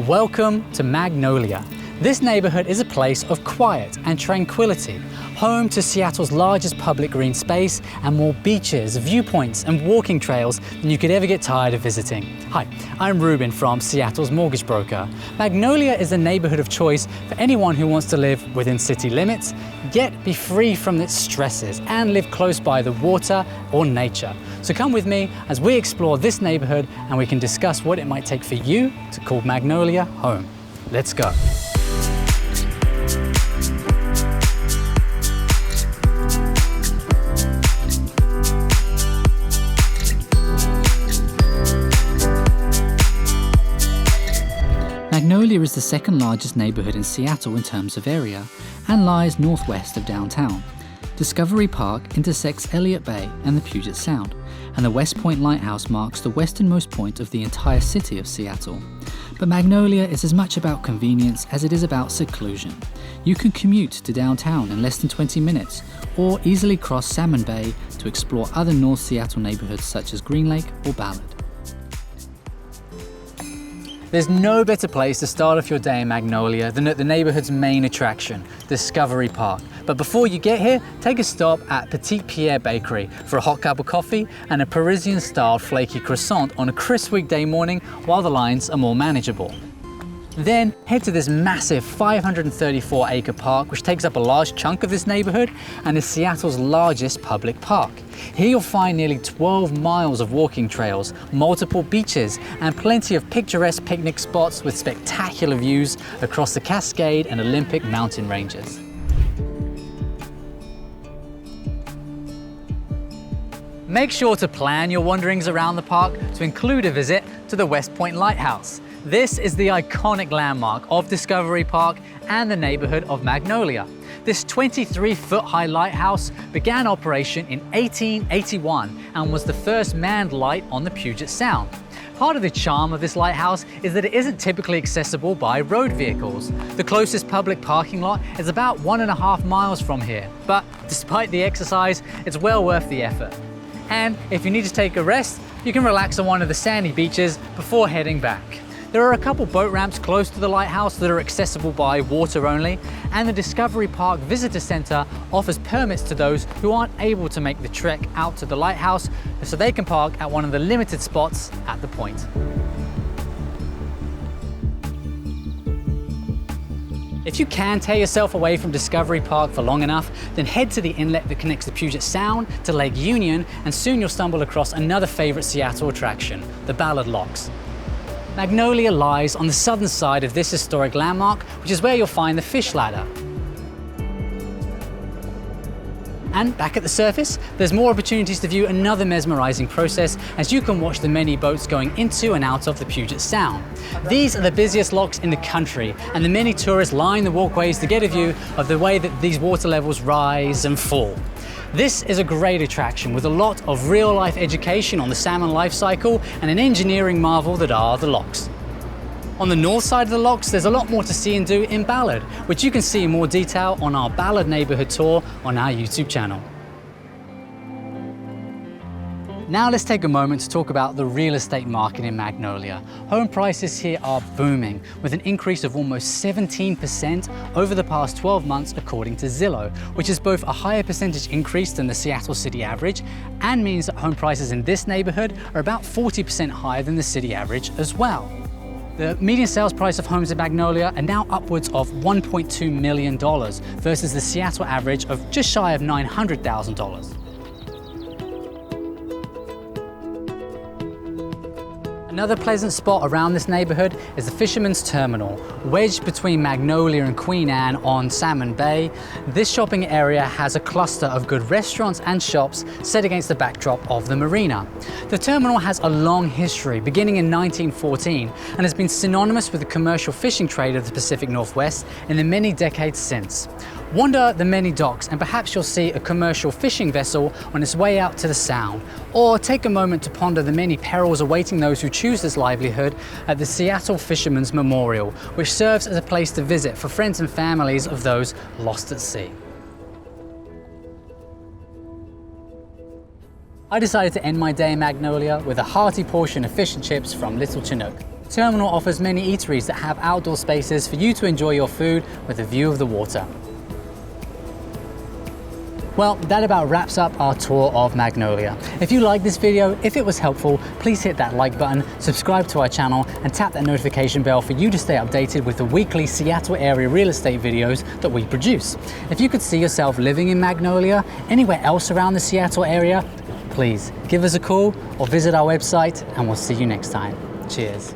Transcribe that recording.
Welcome to Magnolia. This neighborhood is a place of quiet and tranquility, home to Seattle's largest public green space and more beaches, viewpoints and walking trails than you could ever get tired of visiting. Hi, I'm Ruben from Seattle's mortgage broker. Magnolia is the neighborhood of choice for anyone who wants to live within city limits, yet be free from its stresses and live close by the water or nature. So come with me as we explore this neighborhood and we can discuss what it might take for you to call Magnolia home. Let's go. Magnolia is the second largest neighborhood in Seattle in terms of area and lies northwest of downtown. Discovery Park intersects Elliott Bay and the Puget Sound, and the West Point Lighthouse marks the westernmost point of the entire city of Seattle. But Magnolia is as much about convenience as it is about seclusion. You can commute to downtown in less than 20 minutes, or easily cross Salmon Bay to explore other North Seattle neighborhoods such as Green Lake or Ballard. There's no better place to start off your day in Magnolia than at the neighborhood's main attraction, Discovery Park. But before you get here, take a stop at Petite Pierre Bakery for a hot cup of coffee and a Parisian-style flaky croissant on a crisp weekday morning while the lines are more manageable. Then head to this massive 534-acre park, which takes up a large chunk of this neighborhood and is Seattle's largest public park. Here you'll find nearly 12 miles of walking trails, multiple beaches, and plenty of picturesque picnic spots with spectacular views across the Cascade and Olympic mountain ranges. Make sure to plan your wanderings around the park to include a visit to the West Point Lighthouse. This is the iconic landmark of Discovery Park and the neighborhood of Magnolia. This 23-foot-high lighthouse began operation in 1881 and was the first manned light on the Puget Sound. Part of the charm of this lighthouse is that it isn't typically accessible by road vehicles. The closest public parking lot is about 1.5 miles from here, but despite the exercise, it's well worth the effort. And if you need to take a rest, you can relax on one of the sandy beaches before heading back. There are a couple boat ramps close to the lighthouse that are accessible by water only, and the Discovery Park Visitor Center offers permits to those who aren't able to make the trek out to the lighthouse, so they can park at one of the limited spots at the point. If you can tear yourself away from Discovery Park for long enough, then head to the inlet that connects the Puget Sound to Lake Union, and soon you'll stumble across another favorite Seattle attraction, the Ballard Locks. Magnolia lies on the southern side of this historic landmark, which is where you'll find the fish ladder. And back at the surface, there's more opportunities to view another mesmerizing process as you can watch the many boats going into and out of the Puget Sound. These are the busiest locks in the country, and the many tourists line the walkways to get a view of the way that these water levels rise and fall. This is a great attraction with a lot of real-life education on the salmon life cycle and an engineering marvel that are the locks. On the north side of the locks, there's a lot more to see and do in Ballard, which you can see in more detail on our Ballard neighborhood tour on our YouTube channel. Now let's take a moment to talk about the real estate market in Magnolia. Home prices here are booming, with an increase of almost 17% over the past 12 months according to Zillow, which is both a higher percentage increase than the Seattle city average and means that home prices in this neighborhood are about 40% higher than the city average as well. The median sales price of homes in Magnolia are now upwards of $1.2 million versus the Seattle average of just shy of $900,000. Another pleasant spot around this neighborhood is the Fisherman's Terminal. Wedged between Magnolia and Queen Anne on Salmon Bay, this shopping area has a cluster of good restaurants and shops set against the backdrop of the marina. The terminal has a long history, beginning in 1914, and has been synonymous with the commercial fishing trade of the Pacific Northwest in the many decades since. Wander the many docks and perhaps you'll see a commercial fishing vessel on its way out to the Sound. Or take a moment to ponder the many perils awaiting those who choose this livelihood at the Seattle Fisherman's Memorial, which serves as a place to visit for friends and families of those lost at sea. I decided to end my day in Magnolia with a hearty portion of fish and chips from Little Chinook. The terminal offers many eateries that have outdoor spaces for you to enjoy your food with a view of the water. Well, that about wraps up our tour of Magnolia. If you liked this video, if it was helpful, please hit that like button, subscribe to our channel, and tap that notification bell for you to stay updated with the weekly Seattle area real estate videos that we produce. If you could see yourself living in Magnolia, anywhere else around the Seattle area, please give us a call or visit our website, and we'll see you next time. Cheers.